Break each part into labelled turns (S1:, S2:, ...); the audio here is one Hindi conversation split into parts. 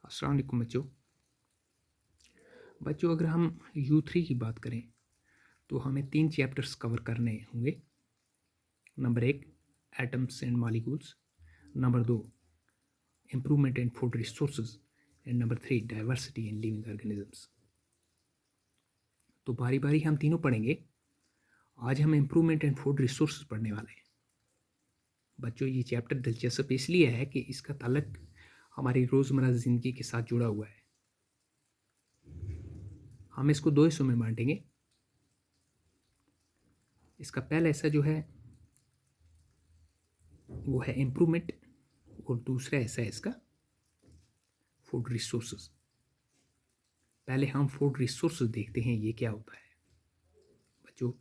S1: अस्सलाम वालेकुम बच्चों अगर हम U3 की बात करें तो हमें 3 चैप्टर्स कवर करने होंगे। Number 1 atoms and molecules, number 2 improvement in food resources and number 3 diversity in living organisms. तो बारी बारी हम तीनों पढ़ेंगे। आज हम इम्प्रूवमेंट इन फूड रिसोर्सेज पढ़ने वाले हैं। बच्चों ये चैप्टर दिलचस्प इसलिए है कि इसका ताल्लुक हमारी रोज़मर्रा ज़िंदगी के साथ जुड़ा हुआ है। हम इसको 2 हिस्सों में बांटेंगे। इसका पहला हिस्सा जो है वो है इम्प्रूवमेंट और दूसरा हिस्सा है इसका फूड रिसोर्सेज। पहले हम फूड रिसोर्सेज देखते हैं ये क्या होता है। बच्चों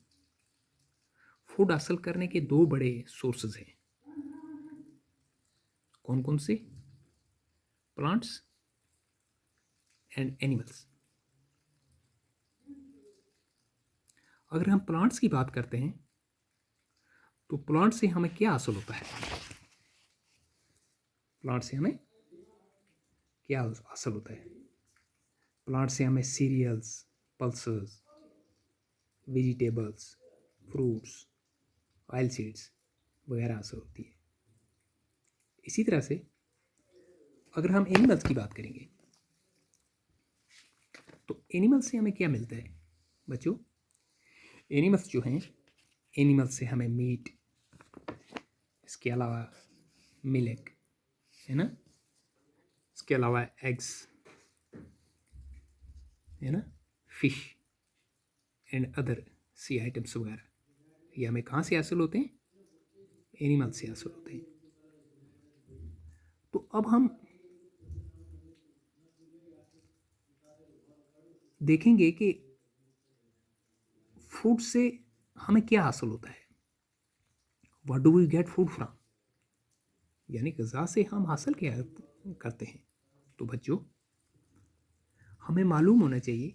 S1: फूड हासिल करने के 2 बड़े सोर्सेज हैं। कौन कौन से? Plants and animals. अगर हम प्लांट्स की बात करते हैं तो प्लांट से हमें क्या हासिल होता है? प्लांट से हमें क्या हासिल होता है? प्लांट से हमें cereals, pulses, vegetables, fruits, oil seeds वगैरह हासिल होती है। इसी तरह से अगर हम एनिमल्स की बात करेंगे तो एनिमल्स से हमें क्या मिलता है? बच्चों एनिमल्स जो हैं, एनिमल्स से हमें मीट, इसके अलावा मिल्क, है ना, इसके अलावा एग्स, है ना, fish and other sea items वगैरह, ये हमें कहाँ से हासिल होते हैं? एनिमल से हासिल होते हैं। तो अब हम देखेंगे कि फूड से हमें क्या हासिल होता है। What do we get food from, यानी ग़िज़ा से हम हासिल क्या करते हैं। तो बच्चों हमें मालूम होना चाहिए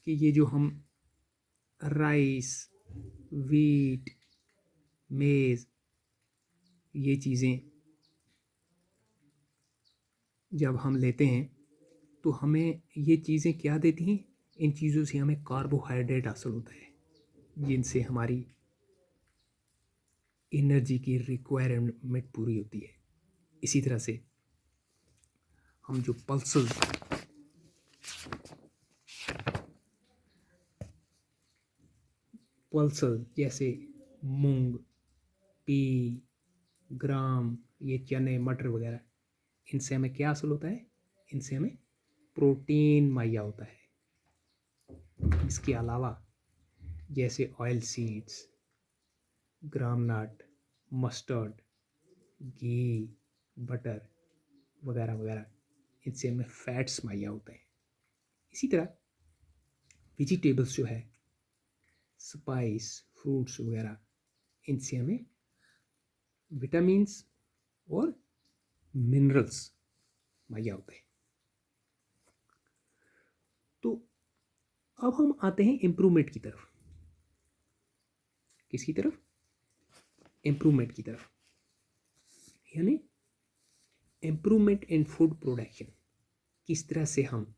S1: कि ये जो हम राइस, वीट, मेज़, ये चीज़ें जब हम लेते हैं तो हमें ये चीज़ें क्या देती हैं? इन चीज़ों से हमें कार्बोहाइड्रेट हासिल होता है, जिनसे हमारी एनर्जी की रिक्वायरमेंट पूरी होती है। इसी तरह से हम जो पल्सेस, जैसे मूंग, पी, ग्राम, ये चने, मटर वगैरह, इनसे हमें क्या हासिल होता है? इनसे हमें प्रोटीन मुहैया होता है। इसके अलावा जैसे ऑयल सीड्स, ग्रामनट, मस्टर्ड, घी, बटर वगैरह वगैरह, इनसे हमें फैट्स मुहैया होते हैं। इसी तरह वेजिटेबल्स जो है, स्पाइस, फ्रूट्स वगैरह, इनसे हमें विटामिन्स और मिनरल्स मुहैया होते हैं। तो अब हम आते हैं इम्प्रूवमेंट की तरफ। किसकी तरफ? इम्प्रूवमेंट की तरफ, यानी इम्प्रूवमेंट इन फूड प्रोडक्शन। किस तरह से हम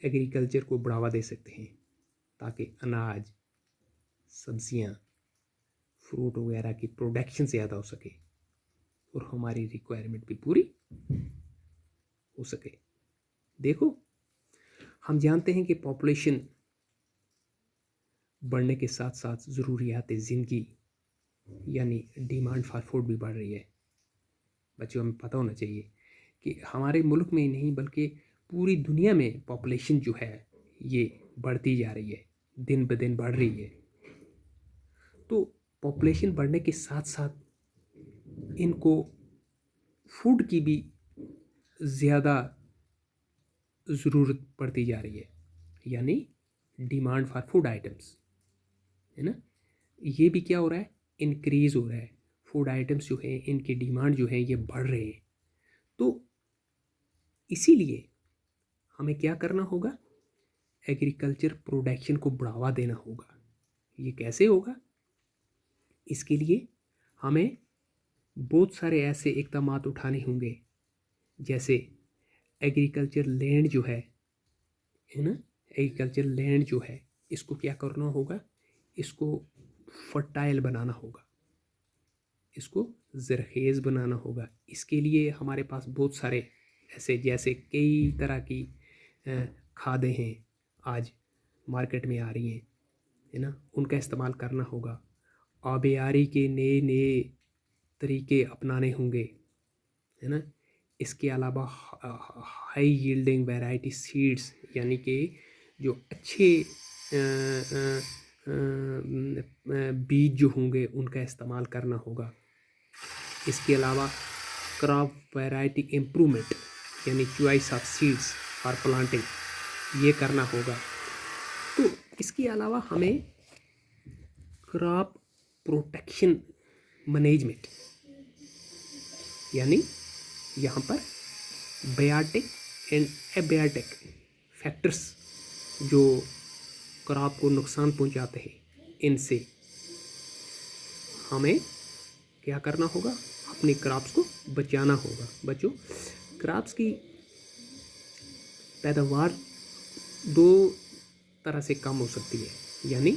S1: एग्रीकल्चर को बढ़ावा दे सकते हैं ताकि अनाज, सब्जियां, फ्रूट वगैरह की प्रोडक्शन ज़्यादा हो सके और हमारी रिक्वायरमेंट भी पूरी हो सके। देखो हम जानते हैं कि पॉपुलेशन बढ़ने के साथ साथ ज़रूरियात ज़िंदगी यानी डिमांड फॉर फूड भी बढ़ रही है। बच्चों हमें पता होना चाहिए कि हमारे मुल्क में ही नहीं बल्कि पूरी दुनिया में पॉपुलेशन जो है ये बढ़ती जा रही है, दिन ब दिन बढ़ रही है। तो पॉपुलेशन बढ़ने के साथ साथ इनको फूड की भी ज़्यादा ज़रूरत पड़ती जा रही है, यानी डिमांड फॉर फूड आइटम्स, है ना, ये भी क्या हो रहा है? इंक्रीज़ हो रहा है। फूड आइटम्स जो है इनकी डिमांड जो है ये बढ़ रहे हैं। तो इसीलिए हमें क्या करना होगा? एग्रीकल्चर प्रोडक्शन को बढ़ावा देना होगा। ये कैसे होगा? इसके लिए हमें बहुत सारे ऐसे इक़दामात उठाने होंगे, जैसे एग्रीकल्चर लैंड जो है ना, एग्रीकल्चर लैंड जो है इसको क्या करना होगा, इसको फर्टाइल बनाना होगा, इसको ज़रखेज़ बनाना होगा। इसके लिए हमारे पास बहुत सारे ऐसे जैसे कई तरह की खादें हैं आज मार्केट में आ रही हैं, है ना, उनका इस्तेमाल करना होगा। आबियारी के नए नए तरीके अपनाने होंगे, है ना। इसके अलावा हाई यील्डिंग वैरायटी सीड्स, यानी कि जो अच्छे बीज जो होंगे उनका इस्तेमाल करना होगा। इसके अलावा क्रॉप वैरायटी इम्प्रूवमेंट यानी choice of seeds for planting, ये करना होगा। तो इसके अलावा हमें क्रॉप प्रोटेक्शन मैनेजमेंट, यानी यहाँ पर बायोटिक एंड एबायोटिक फैक्टर्स जो क्रॉप को नुकसान पहुँचाते हैं, इनसे हमें क्या करना होगा, अपनी क्रॉप्स को बचाना होगा। बच्चों, क्रॉप्स की पैदावार दो तरह से कम हो सकती है, यानी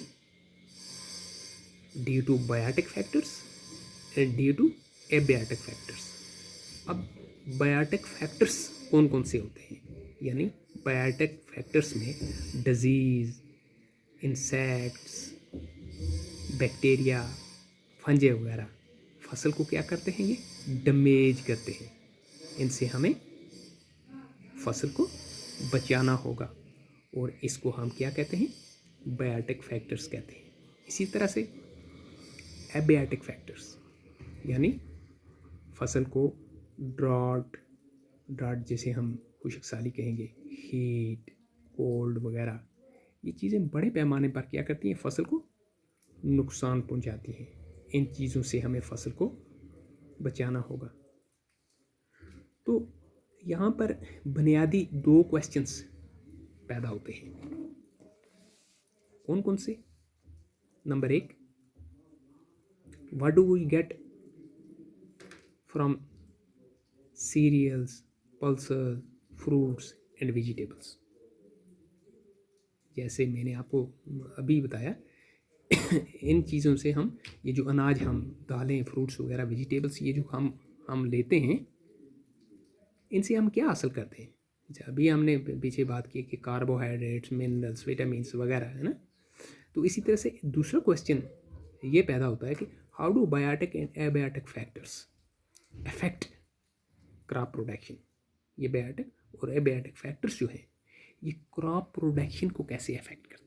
S1: due to biotic factors and due to abiotic factors. अब बायोटिक फैक्टर्स कौन कौन से होते हैं, यानी बायोटिक फैक्टर्स में डिजीज़, इंसेक्ट्स, बैक्टीरिया, फंजे वगैरह फसल को क्या करते हैं, ये डैमेज करते हैं। इनसे हमें फसल को बचाना होगा और इसको हम क्या कहते हैं, बायोटिक फैक्टर्स कहते हैं। इसी तरह से एबायोटिक फैक्टर्स, यानी फसल को ड्रॉट जैसे हम खुशक साली कहेंगे, हीट, कोल्ड वगैरह, ये चीज़ें बड़े पैमाने पर क्या करती हैं, फसल को नुकसान पहुंचाती हैं। इन चीज़ों से हमें फसल को बचाना होगा। तो यहाँ पर बुनियादी दो क्वेश्चंस पैदा होते हैं। कौन कौन से? नंबर एक, what do we get from cereals, pulses, fruits and vegetables. जैसे मैंने आपको अभी बताया इन चीज़ों से हम, ये जो अनाज, हम दालें, फ्रूट्स वगैरह, वेजिटेबल्स, ये जो हम लेते हैं, इनसे हम क्या हासिल करते हैं। अभी हमने पीछे बात की कि कार्बोहाइड्रेट्स, मिनरल्स, विटामिन्स वगैरह, है ना। तो इसी तरह से दूसरा क्वेश्चन ये पैदा होता है कि how do biotic and abiotic factors affect crop production. ये बायोटिक और एबायोटिक फैक्टर्स जो हैं, ये क्रॉप प्रोडक्शन को कैसे अफेक्ट करते हैं।